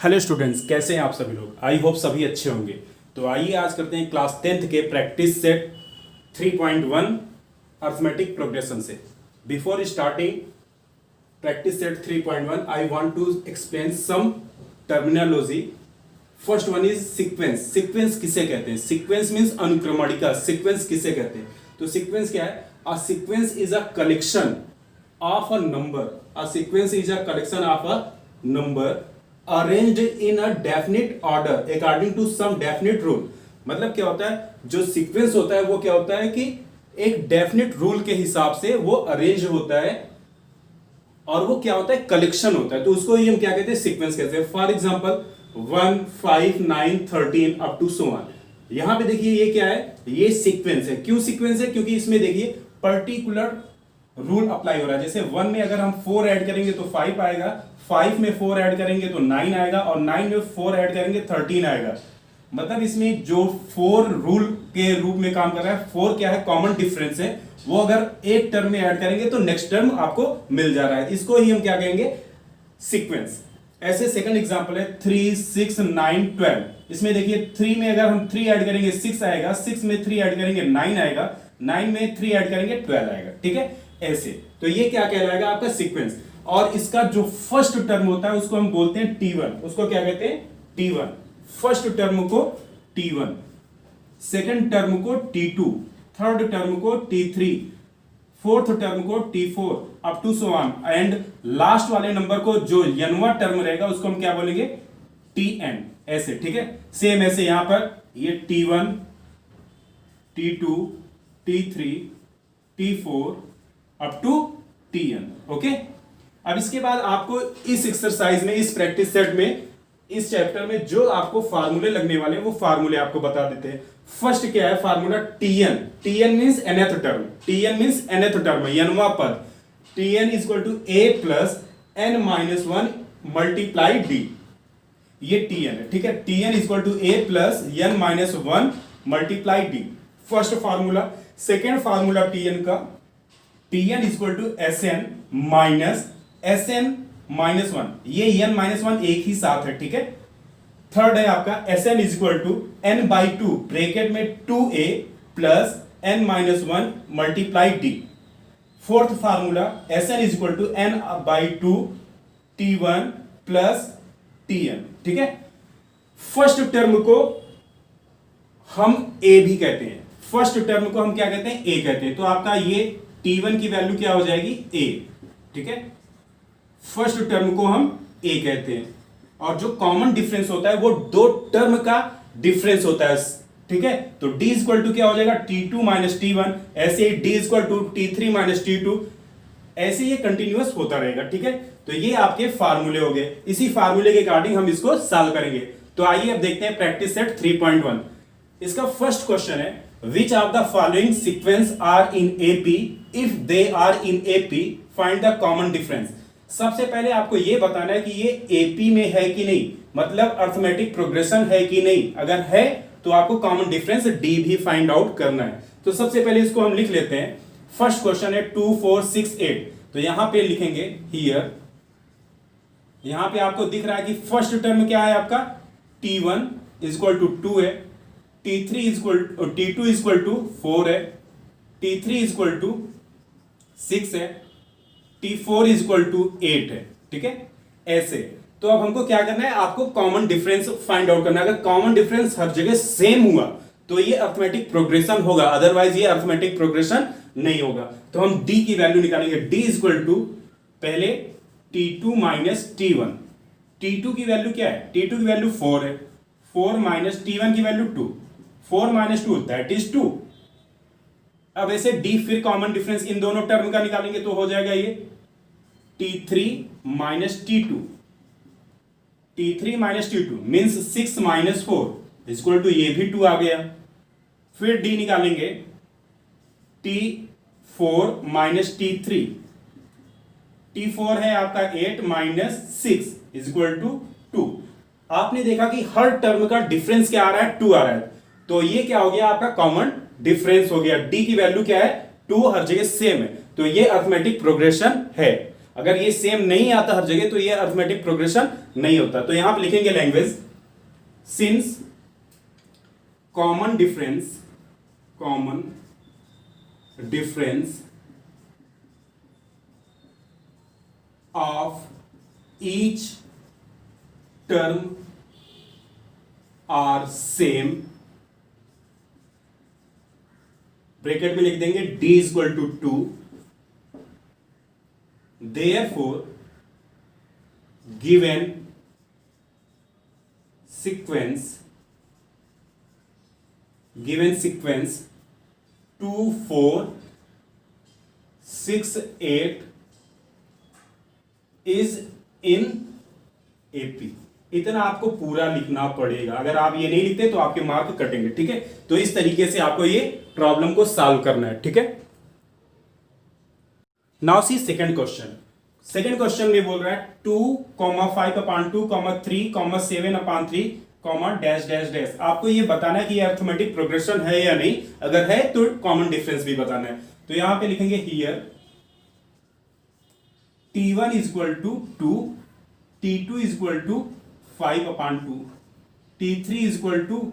Hello students, कैसे हैं आप सभी लोग। आई होप सभी अच्छे होंगे। तो आइए आज करते हैं क्लास 10th के प्रैक्टिस सेट 3.1 अर्थमेटिक प्रोग्रेशन से। Before starting practice set 3.1 I want to explain some terminology. First one is sequence. Sequence किसे कहते हैं? सीक्वेंस मीन्स अनुक्रमणिका। सीक्वेंस किसे कहते हैं? तो सीक्वेंस क्या है? A sequence is a collection of a number. A sequence is a collection of a number arranged in a definite order according to some definite rule. मतलब क्या होता है, जो सीक्वेंस होता है वो क्या होता है कि एक डेफिनिट रूल के हिसाब से वो अरेंज होता है और वो क्या होता है, कलेक्शन होता है। तो उसको ही हम क्या कहते हैं, सीक्वेंस कहते हैं। For example 1 5 9 13 up to so on. यहां पे देखिए ये क्या है, ये सीक्वेंस है। क्यों सीक्वेंस है? क्योंकि इसमें देखिए पर्टिकुलर रूल अप्लाई हो रहा है। जैसे 1 में अगर हम 4 ऐड करेंगे तो 5 आएगा, 5 में 4 ऐड करेंगे तो 9 आएगा और 9 में 4 ऐड करेंगे 13 आएगा। मतलब इसमें जो 4 रूल के रूप में काम कर रहा है, 4 क्या है, कॉमन डिफरेंस है। वो अगर एक टर्म में ऐड करेंगे तो नेक्स्ट टर्म आपको मिल जा रहा है। इसको ही हम क्या कहेंगे, सीक्वेंस। ऐसे सेकंड एग्जांपल है 3 6 9 12। इसमें देखिए 3 में अगर हम 3 ऐड करेंगे 6 आएगा, 6 में 3 ऐड करेंगे 9 आएगा, 9 में 3 ऐड करेंगे 12 आएगा। ठीक है, ऐसे। तो ये क्या कहलाएगा, आपका सीक्वेंस। और इसका जो फर्स्ट टर्म होता है उसको हम बोलते हैं T1। उसको क्या कहते हैं, T1। फर्स्ट टर्म को T1, सेकंड टर्म को T2, थर्ड टर्म को T3, फोर्थ टर्म को T4 up to so on. And last वाले नंबर को जो यनवा टर्म रहेगा उसको हम क्या बोलेंगे, Tn। ऐसे, ठीक है। सेम ऐसे यहां पर ये T1, T2, T3, T4 up to Tn। Okay. अब इसके बाद आपको इस एक्सरसाइज में, इस प्रैक्टिस सेट में, इस चैप्टर में जो आपको फार्मूले लगने वाले हैं वो फार्मूले आपको बता देते हैं। फर्स्ट क्या है formula, Tn। Tn means nth term. Tn means nth term, यनवा पद। Tn is equal to a plus n minus 1 multiply d। ये Tn है, ठीक है। Tn is equal to a plus n minus 1 multiply d, first formula. Second formula Tn का, Tn is equal to Sn minus Sn minus 1। ये n minus 1 एक ही साथ है, ठीक है। थर्ड है आपका Sn is equal to n by 2 bracket में 2a plus n minus 1 multiply d। Fourth formula Sn is equal to n by 2 T1 plus Tn, ठीक है। फर्स्ट टर्म को हम a भी कहते हैं। फर्स्ट टर्म को हम क्या कहते हैं, a कहते हैं। तो आपका ये T1 की वैल्यू क्या हो जाएगी, a, ठीक है। फर्स्ट टर्म को हम a कहते हैं। और जो कॉमन डिफरेंस होता है वो दो टर्म का डिफरेंस होता है, ठीक है। तो d इक्वल टू क्या हो जाएगा, T2 माइनस T1। ऐसे ही d equal to T3 minus T2। ऐसे ये कंटिन्यूअस होता रहेगा, ठीक है। तो ये आपके फार्मूले हो गए। इसी फार्मूले के अकॉर्डिंग हम इसको सॉल्व करेंगे। तो आइए अब देखते हैं प्रैक्टिस सेट 3.1। इसका फर्स्ट क्वेश्चन है, which of the following sequence are in AP? If they are in AP, find the common difference। सबसे पहले आपको यह बताना है कि ये AP में है कि नहीं, मतलब अर्थमेटिक प्रोग्रेशन है कि नहीं। अगर है तो आपको कॉमन डिफरेंस D भी फाइंड आउट करना है। तो सबसे पहले इसको हम लिख लेते हैं। फर्स्ट क्वेश्चन है 2 4 6 8। तो यहां पे लिखेंगे हियर। यहां पे आपको दिख रहा है कि फर्स्ट टर्म क्या है आपका, T1 इज इक्वल टू 2 है, T2 इज इक्वल टू 4 है, T3 इज इक्वल टू 6 है, T4 इज इक्वल टू 8 है, ठीक है। ऐसे। तो अब हमको क्या करना है, आपको कॉमन डिफरेंस फाइंड आउट करना है। अगर कॉमन डिफरेंस हर जगह सेम हुआ तो ये अर्थमेटिक प्रोग्रेशन होगा, अदरवाइज ये अर्थमेटिक प्रोग्रेशन नहीं होगा। तो हम D की वैल्यू निकालेंगे। D इज इक्वल टू पहले T2 माइनस T1। T2 की वैल्यू क्या है, T2 की वैल्यू 4 है, 4 माइनस T1 की वैल्यू 2, 4 माइनस 2 दैट इज 2। अब ऐसे D फिर कॉमन डिफरेंस इन दोनों टर्म का निकालेंगे तो हो जाएगा ये T3 minus T2। T3 minus T2 means 6 minus 4 equal to, ये भी 2 आ गया। फिर D निकालेंगे T4 माइनस T3। T4 है आपका 8 माइनस 6 इक्वल टू 2। आपने देखा कि हर टर्म का डिफरेंस क्या आ रहा है, 2 आ रहा है। तो ये क्या हो गया, आपका कॉमन डिफरेंस हो गया। D की वैल्यू क्या है, 2, हर जगह सेम है। तो ये अर्थमेटिक प्रोग्रेशन है। अगर ये सेम नहीं आता हर जगह तो ये अरिथमेटिक प्रोग्रेशन नहीं होता। तो यहां पे लिखेंगे language, since common difference of each term are same, bracket में लिख देंगे d equal to 2, therefore given sequence 2 4 6 8 is in AP। इतना आपको पूरा लिखना पड़ेगा, अगर आप ये नहीं लिखते तो आपके मार्क कटेंगे, ठीक है। तो इस तरीके से आपको ये प्रॉब्लम को सॉल्व करना है, ठीक है। Now see second question. Second question में बोल रहा है 2, 5/2, 3, 7/3, डैश डैश डैश। आपको ये बताना है कि ये अरिथमेटिक प्रोग्रेशन है या नहीं, अगर है तो कॉमन डिफरेंस भी बताना है। तो यहां पे लिखेंगे here T1 equal to 2, T2 equal to 5/2, T3 equal to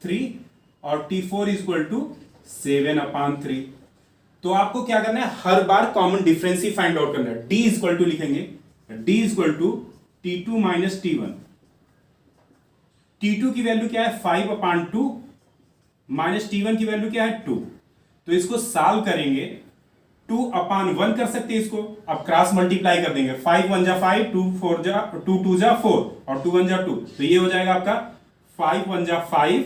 3 और T4 इक्वल टू 7/3। तो आपको क्या करना है, हर बार कॉमन डिफरेंस ही फाइंड आउट करना है। D इक्वल टू लिखेंगे, D equal to T2 minus T1। T2 की वैल्यू क्या है 5/2 माइनस T1 की वैल्यू क्या है 2। तो इसको सॉल्व करेंगे, 2/1 कर सकते हैं इसको। अब क्रॉस मल्टीप्लाई कर देंगे, 5 1 जा 5, 2 2 जा 4 और 2 1 जा 2। तो ये हो जाएगा आपका 5 1 जा 5,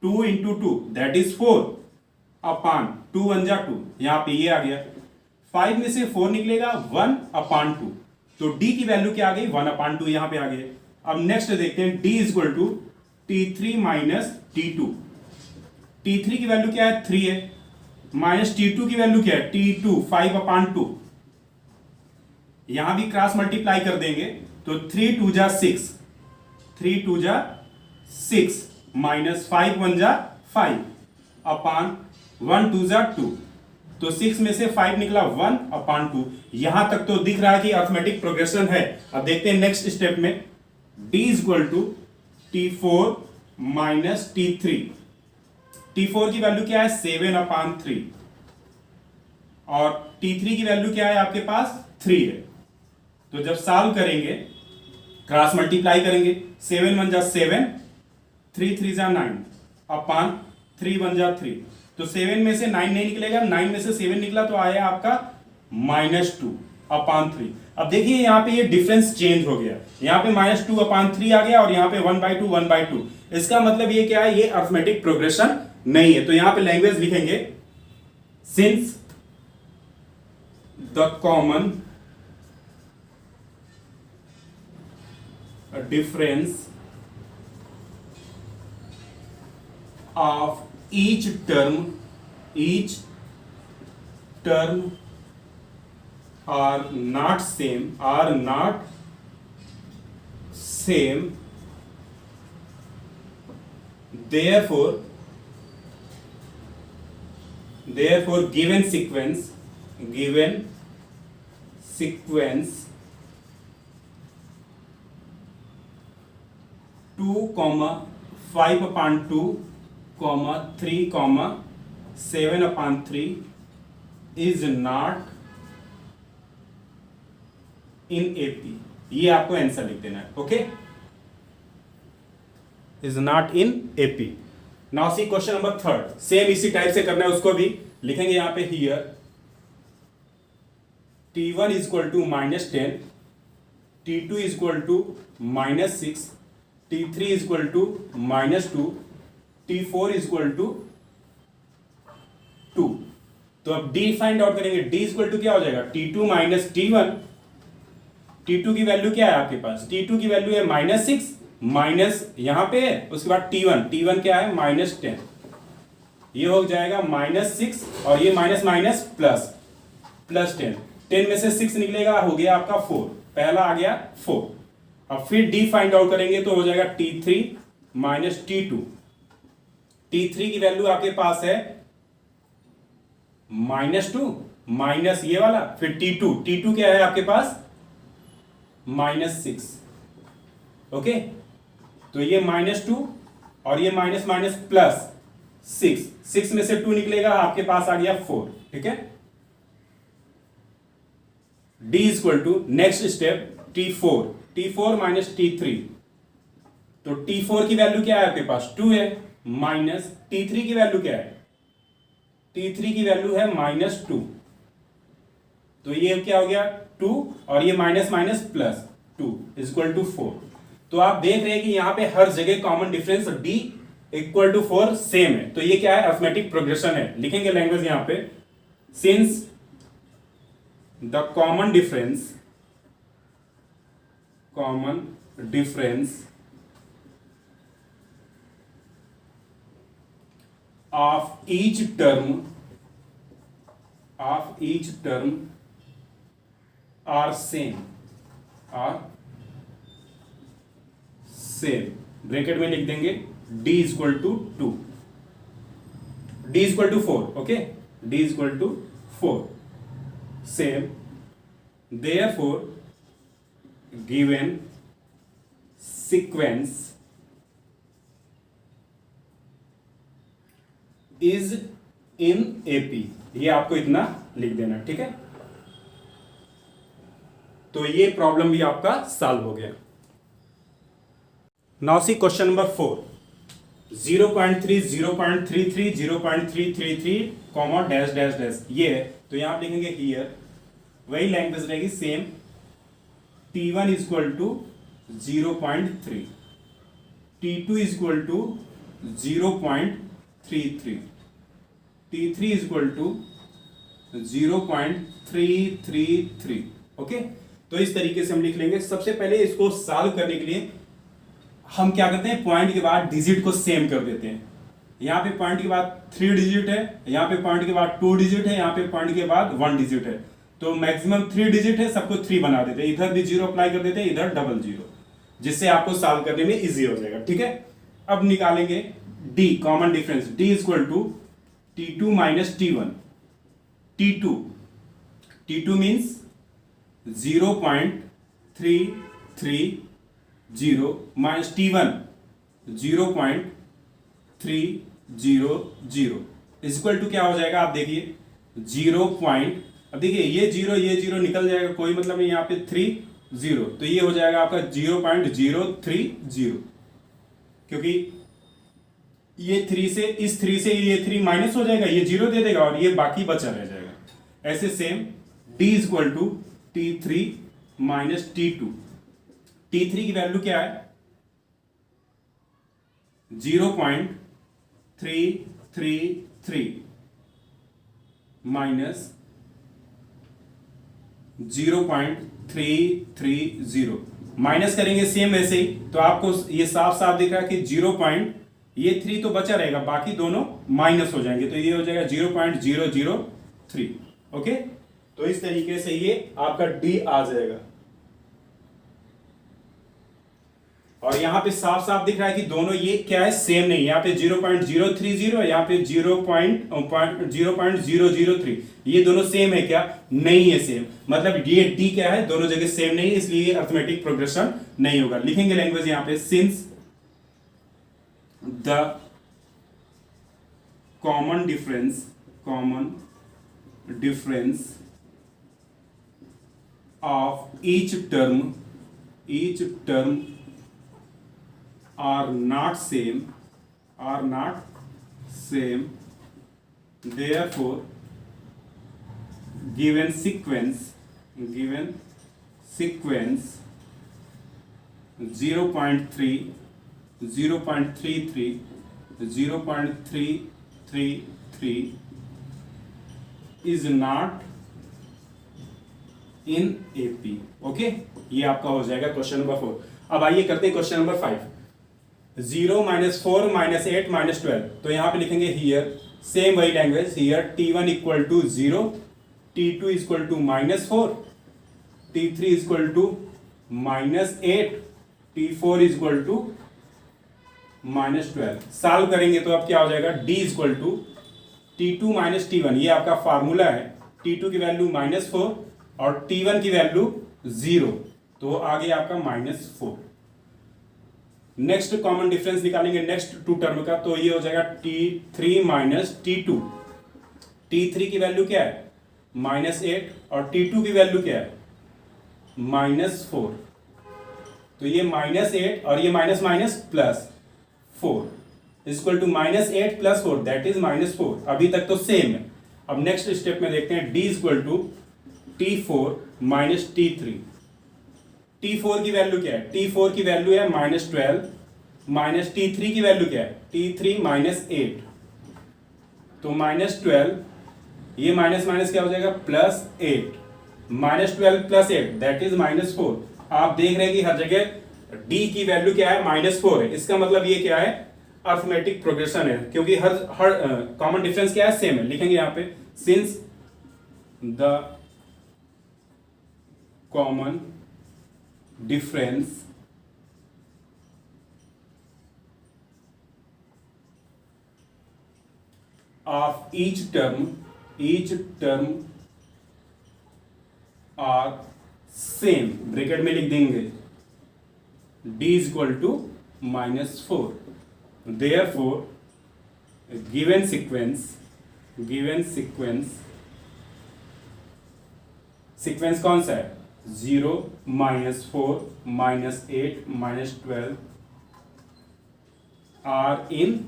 2 इंटू 2 दैट इज 4 अपान 2 1 जा 2। यहां पे ये आ गया, 5 में से 4 निकलेगा 1/2। तो D की वैल्यू क्या आ गई 1/2, यहां पे आ गया। अब नेक्स्ट देखते हैं D equal to T3 minus T2। T3 की वैल्यू क्या है 3 है, माइनस T2 की वैल्यू क्या है T2 5/2। यहां भी क्रॉस मल्टीप्लाई कर देंगे तो 3 2 जा 6, 3 2 जा 6 माइनस 5 1 जा 5 अपान 1 2 जा 2। तो 6 में से 5 निकला 1/2। यहां तक तो दिख रहा है कि अरिथमेटिक प्रोग्रेशन है। अब देखते हैं नेक्स्ट स्टेप में, D equal to T4 minus T3। T4 की वैल्यू क्या है 7/3 और T3 की वैल्यू क्या है आपके पास 3 है। तो जब सॉल्व करेंगे क्रॉस मल्टीप्लाई करेंगे, 7 1 जा 7, 3 3 जा 9 अपान 3 1 जा 3। तो 7 में से 9 नहीं निकलेगा, 9 में से 7 निकला तो आया आपका -2/3। अब देखिए यहां पे ये डिफरेंस चेंज हो गया, यहां पे -2/3 आ गया और यहां पे 1/2 1/2। इसका मतलब ये क्या है, ये अरिथमेटिक प्रोग्रेशन नहीं है। तो यहां पे लैंग्वेज लिखेंगे, since the common difference of each term are not same, therefore given sequence 2, 5/2, 3, 7/3 is not in AP। ये आपको आंसर लिख देना है, okay. Is not in AP। Now see question number 3, same इसी टाइप से करना है, उसको भी लिखेंगे यहां पे here T1 equal to -10, T2 equal to -6, T3 equal to -2, T4 equal to 2। तो अब D फाइंड आउट करेंगे, D इक्वल टू क्या हो जाएगा T2 माइनस T1। T2 की वैल्यू क्या है आपके पास, T2 की वैल्यू है -6 माइनस यहां पे है, उसके बाद T1 क्या है -10। ये हो जाएगा -6 और ये माइनस माइनस प्लस 10। 10 में से 6 निकलेगा, हो गया आपका 4, पहला आ गया 4। अब फिर D फाइंड आउट करेंगे तो हो जाएगा T3 माइनस T2। T3 की वैल्यू आपके पास है -2 माइनस ये वाला, फिर T2 क्या है आपके पास -6। ओके, तो ये -2 और ये माइनस माइनस प्लस 6 में से 2 निकलेगा, आपके पास आ गया 4। ठीक है, D equal to next step T4 minus T3। तो T4 की वैल्यू क्या है आपके पास 2 है, माइनस T3 की वैल्यू क्या है, T3 की वैल्यू है -2। तो ये क्या हो गया 2 और ये minus minus plus 2 equal to 4। तो आप देख रहे हैं कि यहां पे हर जगह common difference D equal to 4 same है। तो ये क्या है, अरिथमेटिक प्रोग्रेशन है। लिखेंगे लैंग्वेज यहां पे, since the common difference of each term are same bracket में लिख देंगे D equal to 2, D equal to 4। Okay, D equal to 4 same, therefore given sequence is in AP। ये आपको इतना लिख देना। ठीक है, तो ये प्रॉब्लम भी आपका सॉल्व हो गया। Now see question number 4, 0.3 0.33 0.333 comma dash dash dash ये है। तो यहां आप लिखेंगे हियर, वही लैंग्वेज रहेगी same. T1 equal to 0.3, T2 equal to 0.33, T3 equal to 0.333। Okay, तो इस तरीके से हम लिख लेंगे। सबसे पहले इसको सॉल्व करने के लिए हम क्या करते हैं, पॉइंट के बाद डिजिट को सेम कर देते हैं। यहाँ पे पॉइंट के बाद 3 डिजिट है, यहाँ पे पॉइंट के बाद 2 डिजिट है, यहाँ पे पॉइंट के बाद 1 डिजिट है। तो मैक्सिमम 3 डिजिट है, सबको 3 बना देते हैं। इधर भी 0 अप्लाई कर देते हैं, इधर डबल 0, जिससे आपको सॉल्व करने में इजी हो जाएगा। ठीक है, अब निकालेंगे D common difference. D equal to T2 minus T1। T2 means 0.330 minus T1 0.300 equal to क्या हो जाएगा, आप देखिए 0 पॉइंट, अब देखिए ये 0 निकल जाएगा, कोई मतलब नहीं, यहाँ पे 3 0, तो ये हो जाएगा आपका 0.030, क्योंकि ये 3 से, इस 3 से ये 3 माइनस हो जाएगा, ये 0 दे देगा और ये बाकी बचा रह जाएगा। ऐसे same D equal to T3 minus T2। T3 की वैल्यू क्या है 0.333 माइनस 0.330, माइनस करेंगे सेम ऐसे ही, तो आपको ये साफ साफ दिख रहा है कि ये 3 तो बचा रहेगा, बाकी दोनों माइनस हो जाएंगे, तो ये हो जाएगा 0.003। ओके, तो इस तरीके से ये आपका D आ जाएगा। और यहां पे साफ साफ दिख रहा है कि दोनों ये क्या है, सेम नहीं। यहाँ पे 0.030 है, यहाँ पे 0.003, ये दोनों सेम है क्या, नहीं है सेम। मतलब ये D क्या है, दोनों जगह सेम नहीं है, इसलिए अरिथमेटिक प्रोग्रेशन नहीं होगा। लिखेंगे लैंग्वेज यहाँ पे, since the common difference of each term are not same, therefore given sequence 0.3 0.33 0.333 is not in AP। Okay, ये आपका हो जाएगा क्वेश्चन नंबर 4। अब आइए करते हैं क्वेश्चन नंबर 5, 0 - 4 - 8 - 12। तो यहां पे लिखेंगे हियर सेम वही language, here T1 equal to 0, T2 equal to -4, T3 equal to -8, T4 equal to -12। Solve करेंगे तो अब क्या हो जाएगा, D equal to T2 - T1, ये आपका फार्मूला है। T2 की वैल्यू -4 और T1 की वैल्यू 0, तो आ गया आपका -4। नेक्स्ट कॉमन डिफरेंस निकालेंगे नेक्स्ट टू टर्म का, तो ये हो जाएगा T3 माइनस T2। T3 की वैल्यू क्या है -8 और T2 की वैल्यू क्या है -4, तो ये -8 और ये minus minus plus 4 equal to -8 + 4 that is -4। अभी तक तो सेम है। अब नेक्स्ट स्टेप में देखते हैं, D equal to T4 minus T3। T4 की वैल्यू क्या है, T4 की वैल्यू है -12 माइनस T3 की वैल्यू क्या है T3 -8, तो -12, ये माइनस माइनस क्या हो जाएगा +8, -12 + 8 दैट इज -4। आप देख रहे हैं कि हर जगह D की वैल्यू क्या है -4 है, इसका मतलब ये क्या है अर्थमेटिक प्रोग्रेशन है, क्योंकि हर कॉमन डिफरेंस क्या है सेम है। लिखेंगे यहां पे since the common difference of each term are same, bracket में लिख देंगे D equal to -4। Therefore given sequence कौन सा है 0 -4 -8 -12 आर इन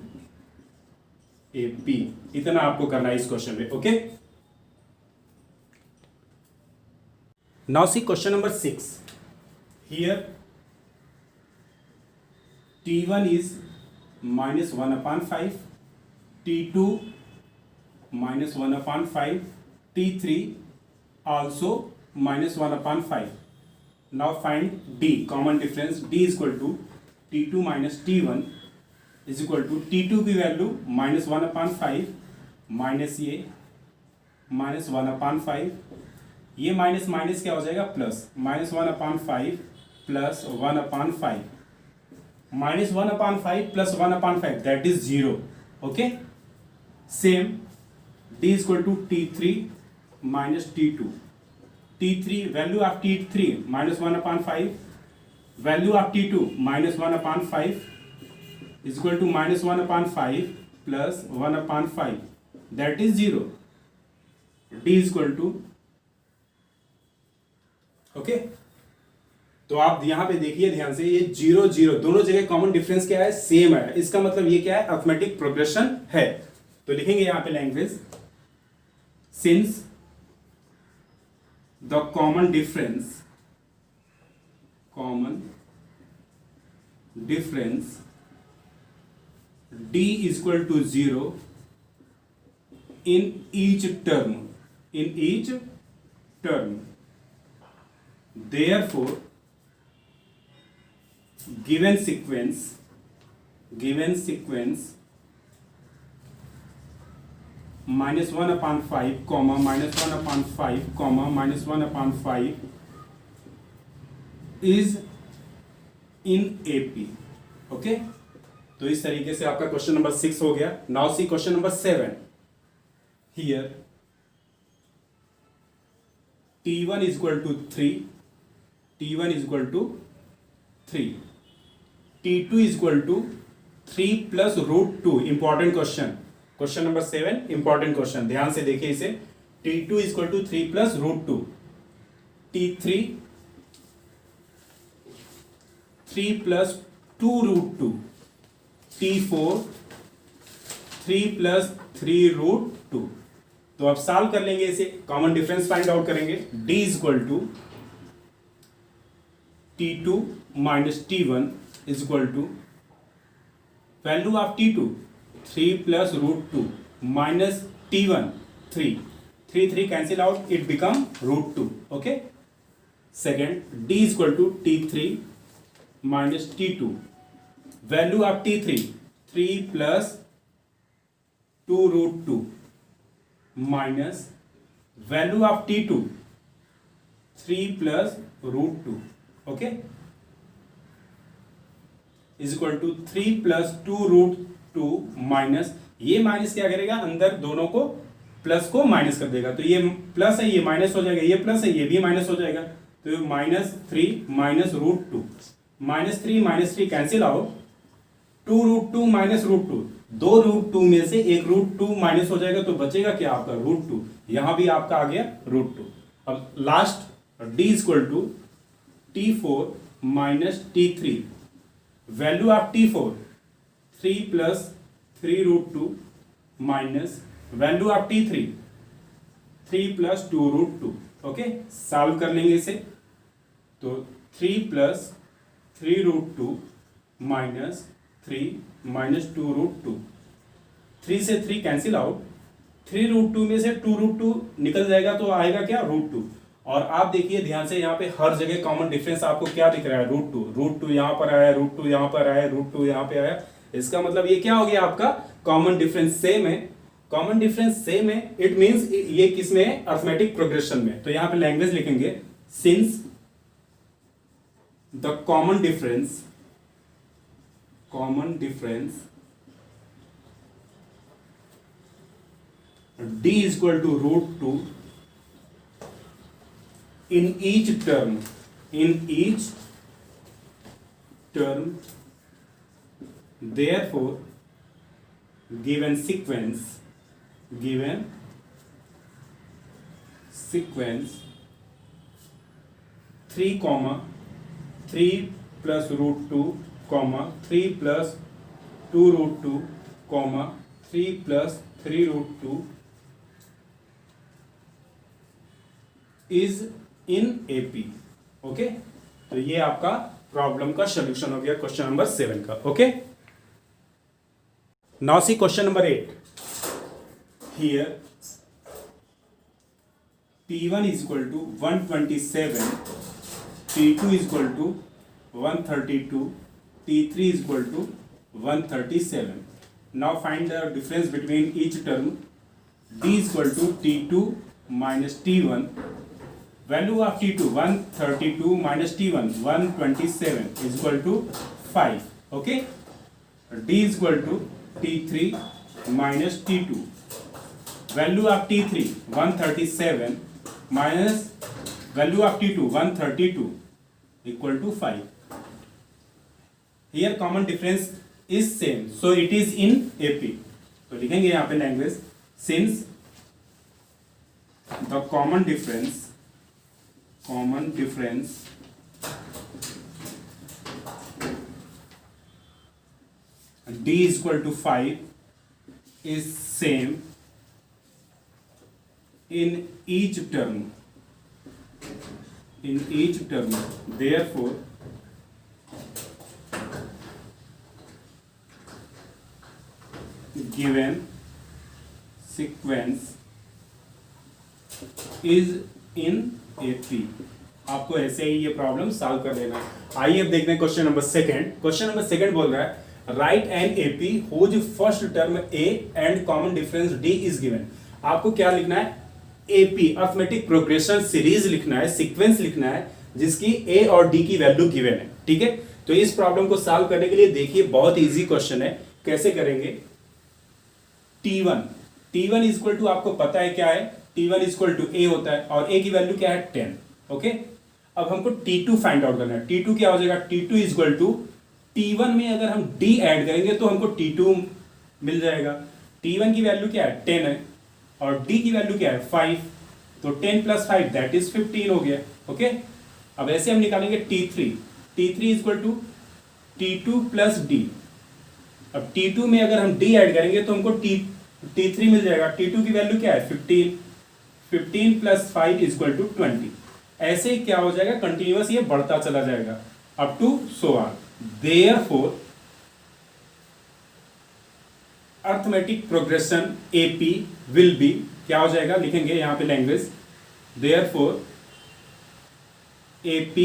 AP। इतना आपको करना है इस क्वेश्चन में। Okay, now see question number 6। Here T1 is -1/5, T2 -1/5, T3 also -1/5। Now find D, common difference D is equal to T2 minus T1 is equal to T2 की value -1/5 minus ये -1/5, ये minus minus क्या हो जाएगा plus, -1/5 plus 1/5, -1/5 plus 1/5 that is 0। Okay, same D is equal to T3 minus T2, T3 value of T3 -1/5, value of T2 -1/5 is equal to -1/5 plus 1/5 that is 0। D is equal to okay, तो आप यहां पे देखिए ध्यान से, ये 0 0 दोनों जगह कॉमन डिफरेंस क्या है सेम है, इसका मतलब ये क्या है अर्थमेटिक प्रोग्रेशन है। तो लिखेंगे यहां पे language since the common difference D is equal to 0 in each term, therefore given sequence -1/5, -1/5, -1/5 is in AP। Okay, तो इस तरीके से आपका क्वेश्चन नंबर 6 हो गया। Now see question number 7। Here T1 is equal to 3, T1 is equal to 3, T2 is equal to 3 plus √2। Important question number 7 important question, ध्यान से देखिए इसे। T2 is equal to 3 plus √2, T3 3 plus 2√2, T4 3 plus 3√2। तो अब solve कर लेंगे इसे, common difference find out करेंगे। D is equal to T2 minus T1 is equal to value of T2 3 plus √2 minus T1 3 cancel out, it become √2। Okay, second D is equal to T3 minus T2, value of T3 3 plus 2√2 minus value of T2 3 plus √2। Okay, is equal to 3 plus 2√2 minus, ये minus क्या करेगा अंदर दोनों को plus को minus कर देगा, तो ये प्लस है ये माइनस हो जाएगा, ये प्लस है ये भी माइनस हो जाएगा, तो -3 माइनस √2, -3 कैंसिल आउट, 2√2 माइनस √2, दो √2 में से एक √2 माइनस हो जाएगा, तो बचेगा क्या आपका √2, यहां भी आपका आ गया √2। अब last d equal to T4 minus T3, value of T4 3 plus 3√2 minus value of T3 3 plus 2√2। Okay, solve कर लेंगे इसे, तो 3 प्लस 3√2 माइनस 3 माइनस 2√2, 3 से 3 कैंसिल आउट, 3√2 में से 2√2 निकल जाएगा, तो आएगा क्या √2। और आप देखिए ध्यान से, यहाँ पे हर जगह कॉमन डिफरेंस आपको क्या दिख रहा है, √2 यहाँ पर आया, √2 यहाँ पर आया, √2 यहाँ पे आया, इसका मतलब ये क्या हो गया आपका कॉमन डिफरेंस सेम है। कॉमन डिफरेंस सेम है, इट मींस ये किस में है, अरिथमेटिक प्रोग्रेशन में। तो यहाँ पे लैंग्वेज लिखेंगे, since the common difference d is equal to √2 in each term, therefore given sequence 3, 3 plus √2, 3 plus 2√2, 3 plus 3√2 is in AP। Okay, तो ये आपका प्रॉब्लम का सोल्यूशन हो गया क्वेश्चन नंबर 7 का। Okay, now see question number 8। Here T1 is equal to 127, T2 is equal to 132, T3 is equal to 137. Now find the difference between each term. D is equal to T2 minus T1. Value of T2 132 minus T1 127 is equal to 5. Okay. D is equal to T3 minus T2. Value of T3 137 minus value of T2 132 equal to 5. Here common difference is same, so it is in AP. तो लिखेंगे यहाँ पे language, since the common difference D is equal to 5 is same in each term, therefore given sequence is in AP। आपको ऐसे ही ये problem solve कर लेना। आइए अब देखते हैं question number second. Question number second बोल रहा है write an AP whose first term A and common difference D is given. आपको क्या लिखना है, AP अरिथमेटिक प्रोग्रेशन सीरीज लिखना है, सीक्वेंस लिखना है जिसकी A और D की वैल्यू गिवन है। ठीक है, तो इस प्रॉब्लम को सॉल्व करने के लिए देखिए बहुत इजी क्वेश्चन है। कैसे करेंगे, T1 इज इक्वल टू, आपको पता है क्या है, T1 is equal to A होता है और A की वैल्यू क्या है 10। ओके, अब हमको T2 फाइंड आउट करना है। T2 क्या हो जाएगा, T2 is equal to T1 में अगर हम D ऐड करेंगे तो हमको T2 मिल जाएगा। T1 की वैल्यू क्या है 10 है और D की वैल्यू क्या है 5, तो 10 प्लस 5 दैट इज 15 हो गया। ओके, अब ऐसे हम निकालेंगे T3 is equal to T2 plus D। अब T2 में अगर हम D ऐड करेंगे तो हमको T3 मिल जाएगा। T2 की वैल्यू क्या है 15 प्लस 5 इज इक्वल टू 20। ऐसे ही क्या हो जाएगा, कंटिन्यूअस ये बढ़ता चला जाएगा up to so on. Therefore arithmetic progression AP will be, क्या हो जाएगा, लिखेंगे यहां पे language, therefore AP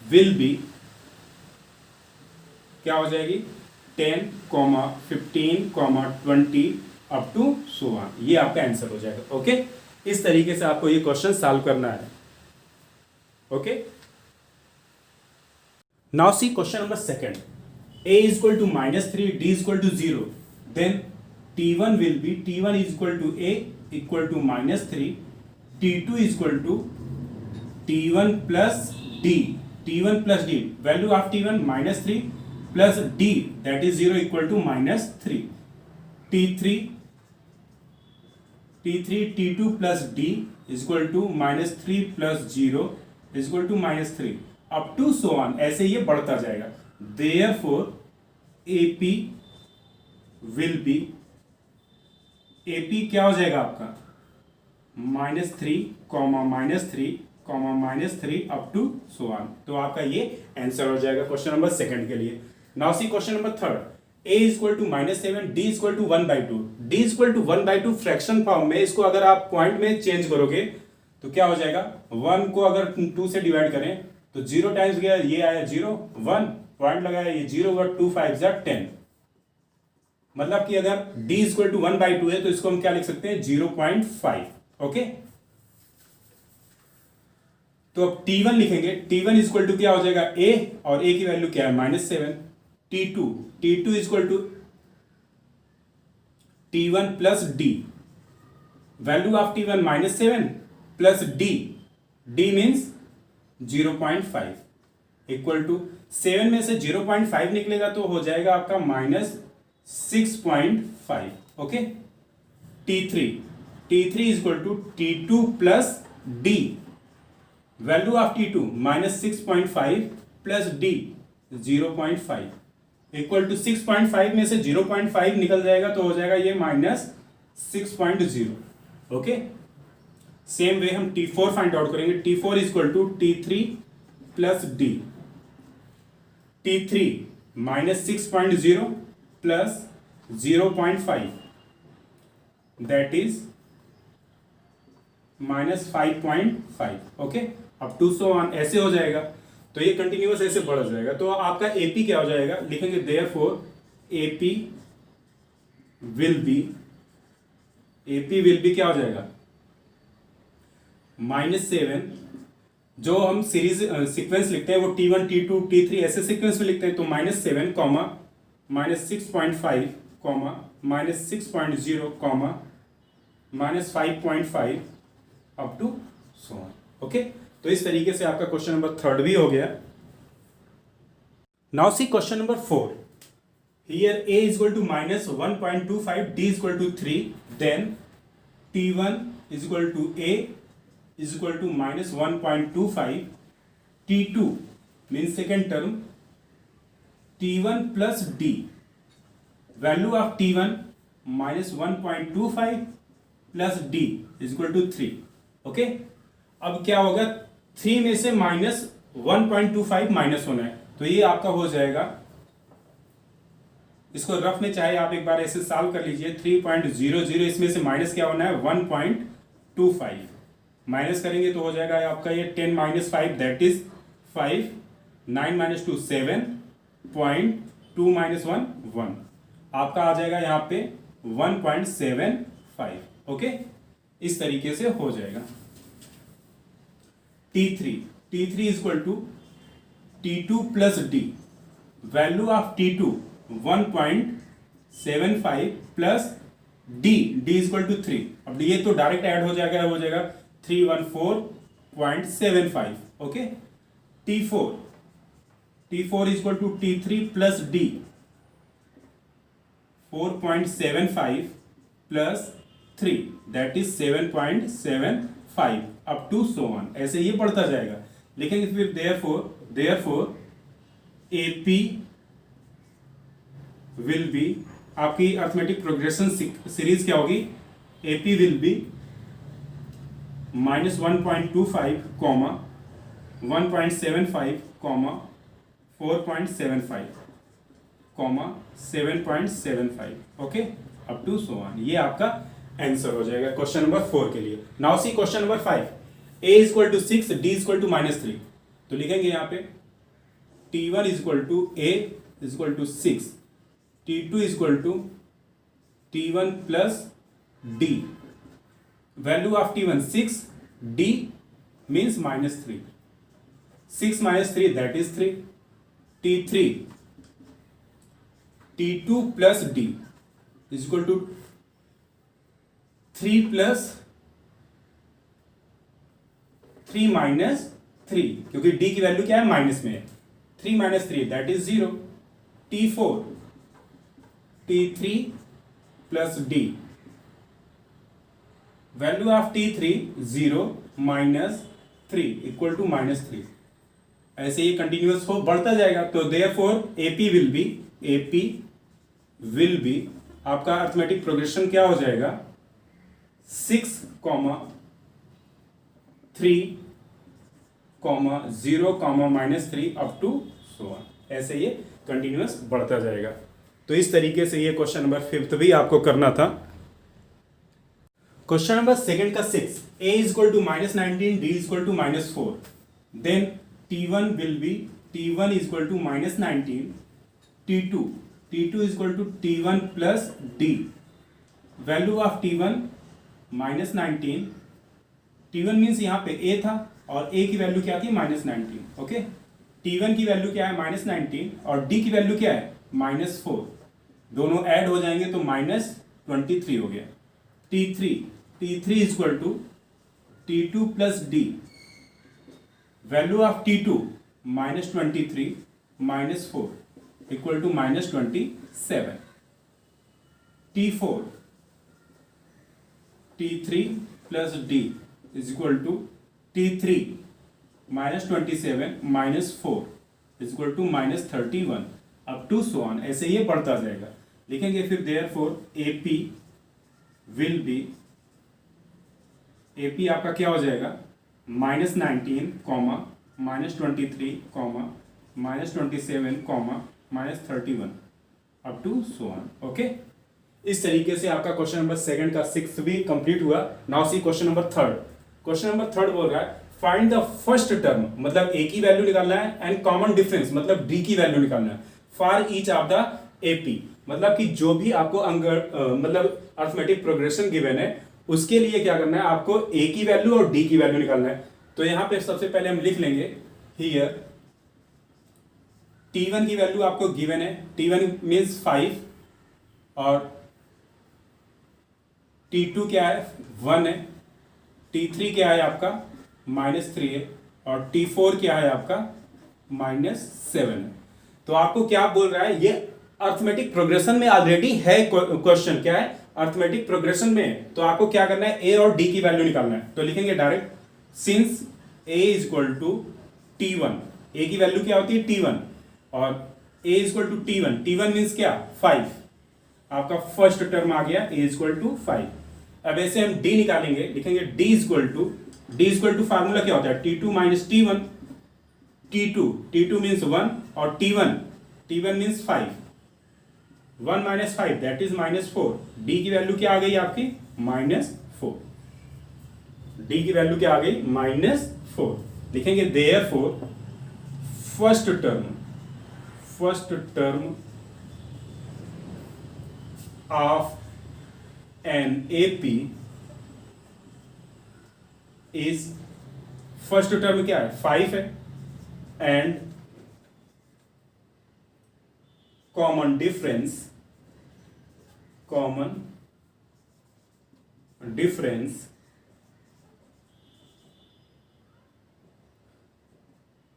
will be क्या हो जाएगी 10, 15, 20 अप टू सो ऑन। ये आपका आंसर हो जाएगा। ओके, इस तरीके से आपको ये क्वेश्चन सॉल्व करना है। Okay, now see question number second. A is equal to -3, D is equal to 0, then T1 will be, T1 is equal to A equal to -3, T2 equal to T1 plus D, T1 plus D, value of T1 -3 plus D that is 0 equal to -3, T3 T2 plus D equal to -3 plus 0 equal to -3 up to so on, ऐसे ये बढ़ता जाएगा। Therefore AP will be, AP क्या हो जाएगा आपका -3, -3 up to so on. तो आपका ये आंसर हो जाएगा क्वेश्चन नंबर सेकंड के लिए। Now see question number third, a equal to -7, d equal to 1/2, d equal to 1/2 fraction form में, इसको अगर आप पॉइंट में चेंज करोगे तो क्या हो जाएगा, 1 को अगर 2 से डिवाइड करें तो 0 टाइम्स गया, ये आया 0, 1 पॉइंट लगाया, ये 0 हुआ, 2 5 जा 10, मतलब कि अगर d इक्वल टू 1/2 है तो इसको हम क्या लिख सकते हैं 0.5। ओके, तो अब T1 लिखेंगे, T1 इक्वल टू क्या हो जाएगा a, और a की वैल्यू क्या है -7, T2 equal to T1 plus D, value of T1 -7 plus D means 0.5 equal to 7 में से 0.5 निकलेगा तो हो जाएगा आपका -6.5। Okay, T3 equal to T2 plus D, value of T2 -6.5 plus D 0.5 equal to 6.5 में से 0.5 निकल जाएगा तो हो जाएगा ये -6.0। ओके, सेम वे हम T4 फाइंड आउट करेंगे, T4 equal to T3 plus D, T3 -6.0 plus 0.5 that is -5.5। Okay, अब टू सो ऑन ऐसे हो जाएगा, तो ये कंटिन्यूअस ऐसे बढ़ जाएगा। तो आपका AP क्या हो जाएगा, लिखेंगे देयरफॉर AP विल बी क्या हो जाएगा -7, जो हम सीरीज सीक्वेंस लिखते हैं वो T1 T2 T3 ऐसे सीक्वेंस में लिखते हैं, तो -7, -6.5, -6.0, -5.5 up to so on. Okay, तो इस तरीके से आपका क्वेश्चन नंबर थर्ड भी हो गया। Now see question number 4, here a equal to -1.25, d equal to 3, then T1 equal to a equal to -1.25, T2 mean second term T1 plus d, value of T1 -1.25 plus d equal to 3। Okay, अब क्या होगा, 3 में से -1.25 minus होना है, तो ये आपका हो जाएगा, इसको रफ में चाहे आप एक बार ऐसे सॉल्व कर लीजिए, 3.00, इसमें से माइनस क्या होना है 1.25, माइनस करेंगे तो हो जाएगा आपका ये 10 - 5 दैट इज 5, 9 - 2 7, 0.2 - 1 1, आपका आ जाएगा यहाँ पे 1.75। ओके, इस तरीके से हो जाएगा। T3 equal to T2 plus D, value of T2 1.75 plus D equal to 3, अब ये तो डायरेक्ट ऐड हो जाएगा 314.75। Okay, T4 equal to T3 plus D, 4.75 plus 3 that is 7.75 up to so on, ऐसे ये बढ़ता जाएगा। लिखेंगे फिर देयरफॉर AP विल बी, आपकी अर्थमेटिक प्रोग्रेशन सीरीज क्या होगी, AP will be -1.25, 1.75, 4.75, 7.75। Okay, up to so on, ये आपका आंसर हो जाएगा क्वेश्चन नंबर 4 के लिए। Now see question number 5, a equal to 6, d equal to -3, तो लिखेंगे यहाँ पे T1 equal to a equal to 6, T2 equal to T1 plus d, value of T1 6, d means -3, 6 - 3 that is 3, T2 plus d equal to 3 plus 3 minus 3, क्योंकि D की value क्या है, minus में है। 3 minus 3 that is 0। T4 T3 plus D, value of T3 0 minus 3 equal to minus 3। ऐसे ये continuous हो बढ़ता जाएगा। तो देयरफॉर एपी विल बी आपका अर्थमेटिक प्रोग्रेशन क्या हो जाएगा, 6, 3, 0, -3 अप टू सो ऑन। ऐसे ये कंटिन्यूअस बढ़ता जाएगा। तो इस तरीके से ये क्वेश्चन नंबर 5 भी आपको करना था। क्वेश्चन नंबर 2 का 6, a is equal to -19, d is equal to -4, then T1 will be T1 is equal to -19, T2 is equal to T1 plus D. Value of T1 -19, T1 means यहाँ पे A था और A की value क्या थी, -19। Okay, T1 की value क्या है, -19 और D की वैल्यू क्या है, -4। दोनों ऐड हो जाएंगे तो -23 हो गया। T3 is equal to T2 plus D. Value of T2 -23 -4 equal to -27। T3 plus D is equal to T3 -27 -4 is equal to -31 up to so on. ऐसे ये बढ़ता जाएगा। लिखेंगे फिर therefore AP will be, AP आपका क्या हो जाएगा, -19, -23, -27, -31 up to so on. Okay, इस तरीके से आपका क्वेश्चन नंबर 2 का 6 भी कंप्लीट हुआ। Now see question number 3। Question number 3 बोल रहा है फाइंड द फर्स्ट टर्म, मतलब ए की वैल्यू निकालना है, एंड कॉमन डिफरेंस मतलब डी की वैल्यू निकालना है for each of the AP, मतलब कि जो भी आपको मतलब अर्थमेटिक प्रोग्रेशन गिवन है उसके लिए क्या करना है, आपको ए की वैल्यू और डी की वैल्यू निकालना है। तो यहां पे सबसे पहले हम लिख लेंगे हियर T1 की वैल्यू आपको गिवन है, T1 मीन्स 5 और T2 क्या है, 1 है, T3 क्या है आपका -3 है और T4 क्या है आपका -7 है। तो आपको क्या बोल रहा है, ये अर्थमेटिक प्रोग्रेशन में ऑलरेडी है क्वेश्चन, क्या है, अर्थमेटिक प्रोग्रेशन में है। तो आपको क्या करना है, ए और डी की वैल्यू निकालना है। तो लिखेंगे direct since a is equal to T1, a की वैल्यू क्या होती है, T1 और a is equal to T1 means क्या, 5। आपका फर्स्ट टर्म आ गया, a इज इक्वल टू 5। अब ऐसे हम d निकालेंगे, लिखेंगे d is equal to formula क्या होता है, T2 minus T1, T2 means 1 और T1 means 5, 1 minus 5 that is -4। d की वैल्यू क्या आ गई आपकी, -4। d की वैल्यू क्या आ गई, -4। लिखेंगे therefore first term of an AP is, first term क्या है, 5 है, एंड कॉमन डिफरेंस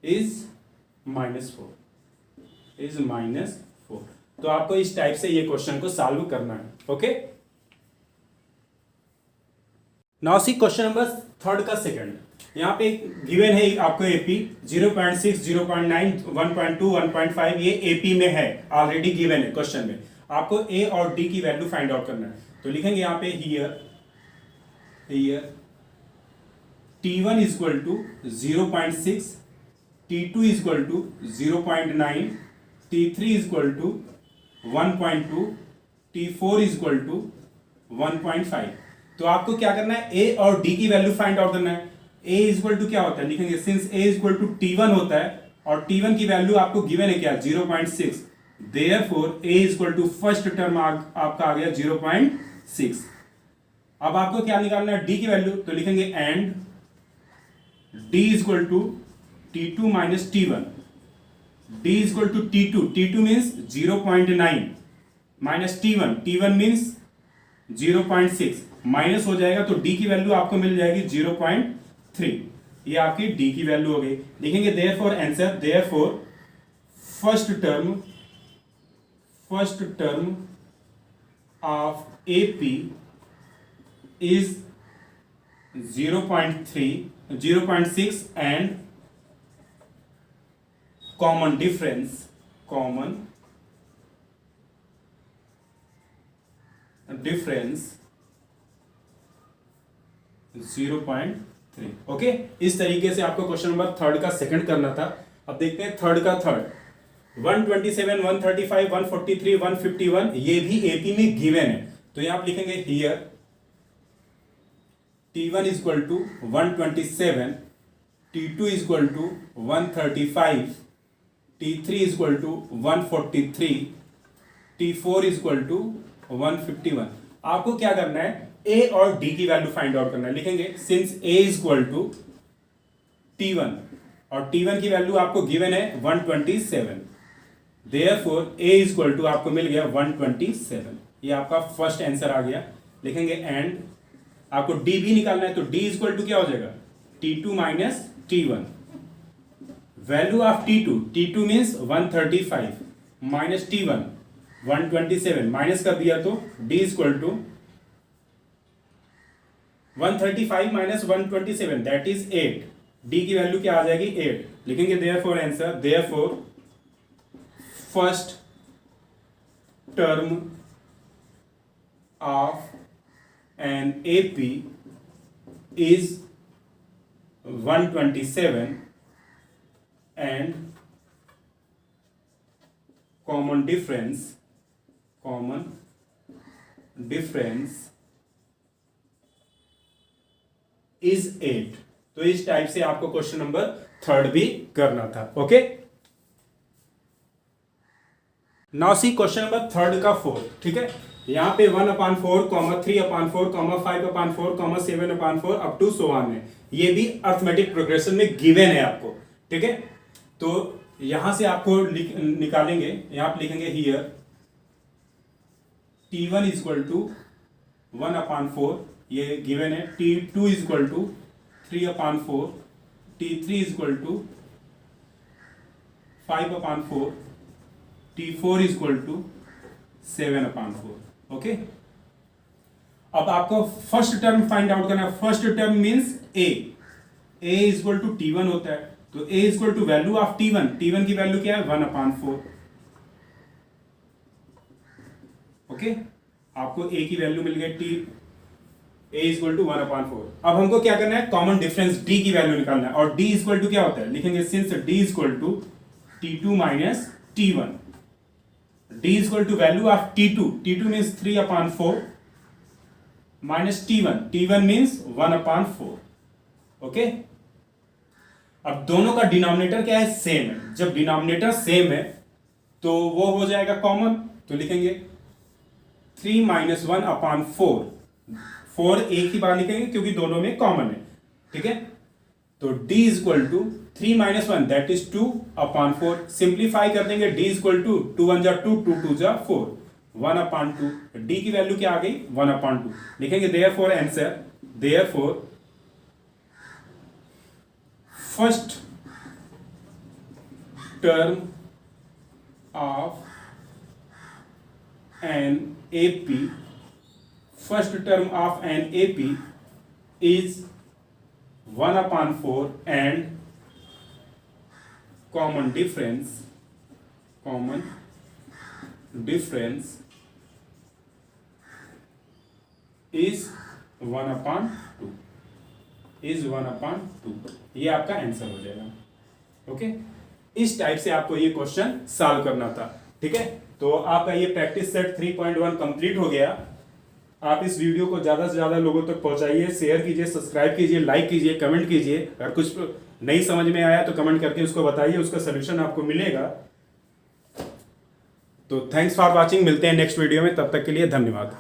इज -4। तो आपको इस टाइप से ये क्वेश्चन को सॉल्व करना है। Okay, now see question number 3 का सेकंड। यहाँ पे गिवन है आपको एपी 0.6, 0.9, 1.2, 1.5 ये एपी में है, ऑलरेडी गिवन है क्वेश्चन में। आपको ए और डी की वैल्यू फाइंड आउट करना है। तो लिखेंगे यहाँ पे here T1 is equal to 0.6, T2 is equal to 0.9, T3 is equal to 1.2, T4 is equal to 1.5। तो आपको क्या करना है, A और D की वैल्यू फाइंड आउट करना है। A is equal to क्या होता है, लिखेंगे since A is equal to T1 होता है और T1 की वैल्यू आपको गिवन है क्या, 0.6। Therefore A is equal to first term आपका आ गया 0.6। अब आपको क्या निकालना है, D की वैल्यू। तो लिखेंगे and D is equal to T2 minus T1, D is equal to T2 means 0.9 minus T1 means 0.6, minus हो जाएगा तो डी की वैल्यू आपको मिल जाएगी 0.3। ये आपकी डी की वैल्यू हो गई। लिखेंगे therefore answer, therefore first term of AP is 0.6 and common difference difference 0.3। Okay, इस तरीके से आपको क्वेश्चन नंबर थर्ड का सेकंड करना था। अब देखते हैं थर्ड का थर्ड। 127, 135, 143, 151 ये भी एपी में गिवन है, तो यहां आप लिखेंगे here T1 is equal to 127, T2 is equal to 135, T3 is equal to 143, T4 is equal to 151। आपको क्या करना है, A और D की वैल्यू फाइंड आउट करना है। लिखेंगे since A is equal to T1 और T1 की वैल्यू आपको गिवन है 127, therefore A is equal to आपको मिल गया 127। ये आपका फर्स्ट आंसर आ गया। लिखेंगे एंड आपको डी भी निकालना है, तो डी इज इक्वल टू क्या हो जाएगा, T2 minus T1। Value of T2 means 135 minus T1 127 minus कर दिया तो D is equal to 135 minus 127 that is 8। D की वैल्यू क्या आ जाएगी 8। लिखेंगे therefore answer, therefore first term of and AP is 127 and common difference is 8। तो इस टाइप से आपको क्वेश्चन नंबर थर्ड भी करना था। Okay, now see question number third का फोर्थ। ठीक है, यहाँ पे 1/4, 3/4, 5/4, 7/4 अप टू सो ऑन है। ये भी अर्थमेटिक प्रोग्रेशन में गिवन है आपको। ठीक है, तो यहां से आपको निकालेंगे। यहां आप लिखेंगे here T1 is equal to 1/4, ये गिवन है। T2 is equal to 3/4, T3 is equal to 5/4, T4 is equal to 7/4। Okay, अब आपको फर्स्ट टर्म फाइंड आउट करना है। First term means A is equal to T1 होता है, तो A is equal to value of T1 की value क्या है 1/4। ओके, आपको A की वैल्यू मिल गई A इज इक्वल टू 1/4। अब हमको क्या करना है, कॉमन डिफरेंस D की वैल्यू निकालना है। और D इज इक्वल टू क्या होता है, लिखेंगे since D is equal to T2 minus T1। D is equal to value of T2 means 3/4 minus T1 means 1/4। Okay, अब दोनों का डिनोमिनेटर क्या है, सेम है। जब डिनोमिनेटर सेम है तो वो हो जाएगा कॉमन, तो लिखेंगे 3 - 1/4। 4 एक ही बार लिखेंगे क्योंकि दोनों में कॉमन है। ठीक है, तो D is equal to 3 - 1 that is 2/4। Simplify कर देंगे, D इज इक्वल टू 2 1 जा 2, 2 2 जा 4, 1/2। D की वैल्यू क्या आ गई 1/2। लिखेंगे therefore answer, therefore first term of an AP, first term of an AP is 1/4 and common difference is 1/2 ये आपका आंसर हो जाएगा। ओके, इस टाइप से आपको ये क्वेश्चन सॉल्व करना था। ठीक है, तो आपका ये प्रैक्टिस सेट 3.1 कंप्लीट हो गया। आप इस वीडियो को ज़्यादा से ज़्यादा लोगों तक पहुंचाइए, शेयर कीजिए, सब्सक्राइब कीजिए, लाइक कीजिए, कमेंट कीजिए। अगर कुछ नहीं समझ में आया तो कमेंट करके उसको बताइए, उसका सलूशन आपको मिलेगा। तो थैंक्स फॉर वॉचिंग, मिलते हैं नेक्स्ट वीडियो में, तब तक के लिए धन्यवाद।